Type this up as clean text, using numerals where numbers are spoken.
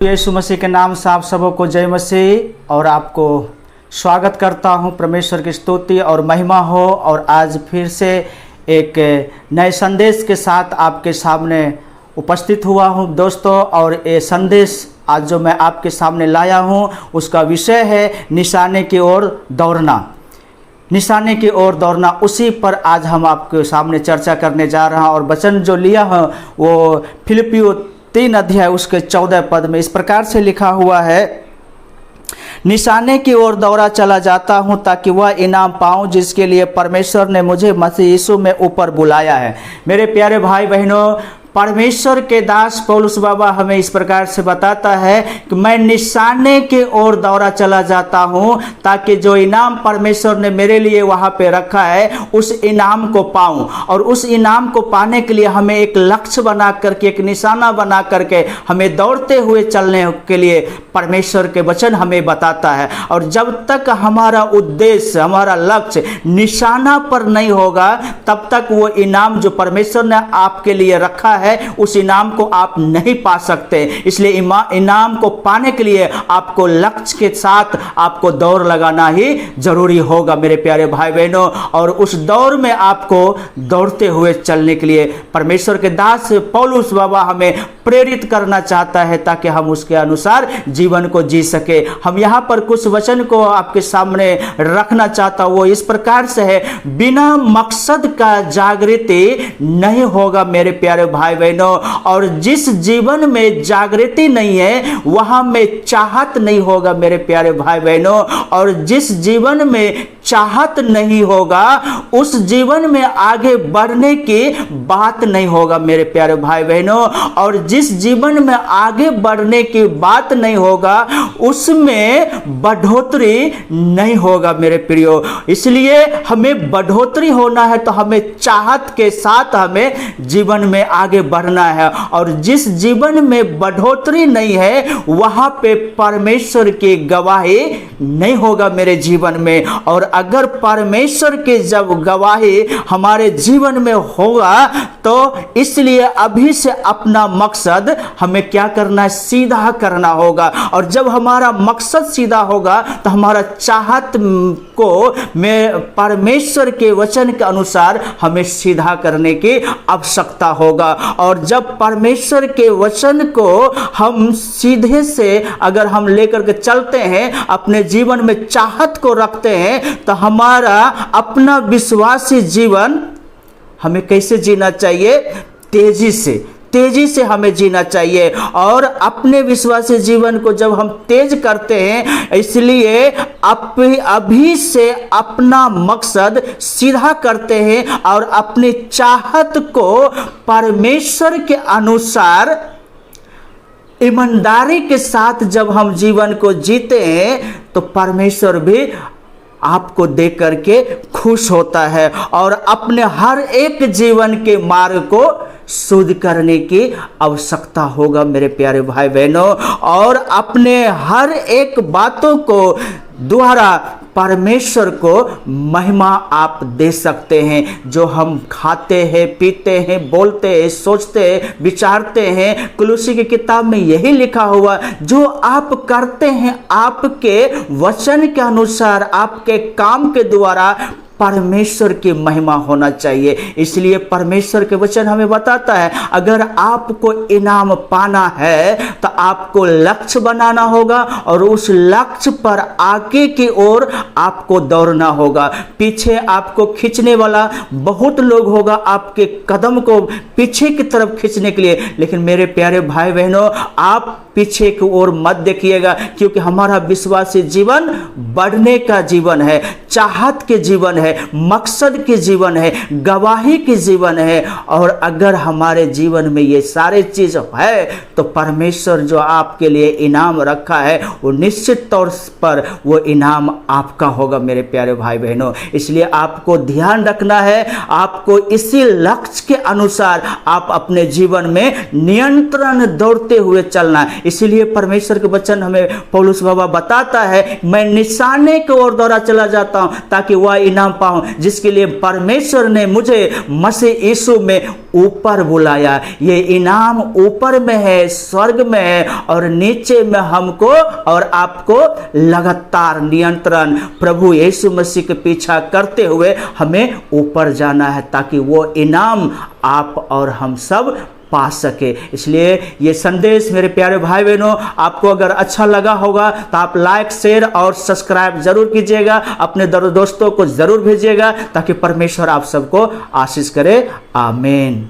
यीशु मसीह के नाम से आप सबों को जय मसीह और आपको स्वागत करता हूं। परमेश्वर की स्तुति और महिमा हो। और आज फिर से एक नए संदेश के साथ आपके सामने उपस्थित हुआ हूं दोस्तों। और ये संदेश आज जो मैं आपके सामने लाया हूं उसका विषय है निशाने की ओर दौड़ना। निशाने की ओर दौड़ना, उसी पर आज हम आपके सामने चर्चा करने जा रहे हैं। और वचन जो लिया है वो फिलिपियों 3 अध्याय उसके 14 पद में इस प्रकार से लिखा हुआ है, निशाने की ओर दौड़ा चला जाता हूं ताकि वह इनाम पाऊं जिसके लिए परमेश्वर ने मुझे मसीह यीशु में ऊपर बुलाया है। मेरे प्यारे भाई बहनों, परमेश्वर के दास पौलुस बाबा हमें इस प्रकार से बताता है कि मैं निशाने की ओर दौड़ा चला जाता हूं ताकि जो इनाम परमेश्वर ने मेरे लिए वहां पे रखा है उस इनाम को पाऊं। और उस इनाम को पाने के लिए हमें एक लक्ष्य बना करके, एक निशाना बना करके हमें दौड़ते हुए चलने के लिए परमेश्वर के वचन हमें बताता है। और जब तक हमारा उद्देश्य, हमारा लक्ष्य निशाना पर नहीं होगा तब तक वो इनाम जो परमेश्वर ने आपके लिए रखा है उस इनाम को आप नहीं पा सकते। इसलिए इनाम को पाने के लिए आपको लक्ष्य के साथ आपको दौड़ लगाना ही जरूरी होगा मेरे प्यारे भाई बहनों। और उस दौड़ में आपको दौड़ते हुए चलने के लिए परमेश्वर के दास पौलुस बाबा हमें प्रेरित करना चाहता है ताकि हम उसके अनुसार जीवन को जी सके। हम यहाँ पर कुछ वचन को आपके सामने रखना चाहता हूँ। वो इस प्रकार से है, बिना मकसद का जागृति नहीं होगा मेरे प्यारे भाई बहनों। और जिस जीवन में जागृति नहीं है वहां में चाहत नहीं होगा मेरे प्यारे भाई बहनों। और जिस जीवन में चाहत नहीं होगा उस जीवन में आगे बढ़ने की बात नहीं होगा मेरे प्यारे भाई बहनों। और जिस जीवन में आगे बढ़ने की बात नहीं होगा उसमें बढ़ोतरी नहीं होगा मेरे प्रियो। इसलिए हमें बढ़ोतरी होना है तो हमें चाहत के साथ हमें जीवन में आगे बढ़ना है। और जिस जीवन में बढ़ोतरी नहीं है वहां पे परमेश्वर की गवाही नहीं होगा मेरे जीवन में। और अगर परमेश्वर की जब गवाही हमारे जीवन में होगा तो इसलिए अभी से अपना मकसद हमें क्या करना है, सीधा करना होगा। और जब हमारा मकसद सीधा होगा तो हमारा चाहत को में परमेश्वर के वचन के अनुसार हमें सीधा करने की आवश्यकता होगा। और जब परमेश्वर के वचन को हम सीधे से अगर हम लेकर के चलते हैं, अपने जीवन में चाहत को रखते हैं, तो हमारा अपना विश्वासी जीवन हमें कैसे जीना चाहिए, तेजी से हमें जीना चाहिए। और अपने विश्वासी जीवन को जब हम तेज करते हैं, इसलिए अभी से अपना मकसद सीधा करते हैं और अपनी चाहत को परमेश्वर के अनुसार ईमानदारी के साथ जब हम जीवन को जीते हैं तो परमेश्वर भी आपको देख करके खुश होता है और अपने हर एक जीवन के मार्ग को शुद्ध करने की आवश्यकता होगा मेरे प्यारे भाई बहनों। और अपने हर एक बातों को द्वारा परमेश्वर को महिमा आप दे सकते हैं। जो हम खाते हैं, पीते हैं, बोलते हैं, सोचते हैं, विचारते हैं, कुलुसी की किताब में यही लिखा हुआ, जो आप करते हैं आपके वचन के अनुसार, आपके काम के द्वारा परमेश्वर की महिमा होना चाहिए। इसलिए परमेश्वर के वचन हमें बताता है अगर आपको इनाम पाना है तो आपको लक्ष्य बनाना होगा और उस लक्ष्य पर आगे की ओर आपको दौड़ना होगा। पीछे आपको खींचने वाला बहुत लोग होगा आपके कदम को पीछे की तरफ खींचने के लिए, लेकिन मेरे प्यारे भाई बहनों आप पीछे की ओर मत देखिएगा, क्योंकि हमारा विश्वासी जीवन बढ़ने का जीवन है, चाहत के जीवन है, मकसद के जीवन है, गवाही के जीवन है। और अगर हमारे जीवन में ये सारे चीज है तो परमेश्वर जो आपके लिए इनाम रखा है वो निश्चित तौर पर वो इनाम आपका होगा मेरे प्यारे भाई बहनों। इसलिए आपको ध्यान रखना है, आपको इसी लक्ष्य के अनुसार आप अपने जीवन में नियंत्रण दौड़ते हुए चलना। इसलिए परमेश्वर के वचन हमें पौलुस बाबा बताता है, मैं निशाने की ओर दौड़ा चला जाता हूं ताकि वह इनाम पाऊं जिसके लिए परमेश्वर ने मुझे मसीह यीशु में ऊपर बुलाया। ये इनाम ऊपर में है, स्वर्ग में है। में और नीचे में हमको और आपको लगातार नियंत्रण प्रभु यीशु मसीह के पीछा करते हुए हमें ऊपर जाना है, ताकि वो इनाम आप और हम सब पा सके। इसलिए ये संदेश मेरे प्यारे भाई बहनों, आपको अगर अच्छा लगा होगा तो आप लाइक, शेयर और सब्सक्राइब जरूर कीजिएगा, अपने दोस्तों को जरूर भेजिएगा, ताकि परमेश्वर आप सबको आशीष करे। आमीन।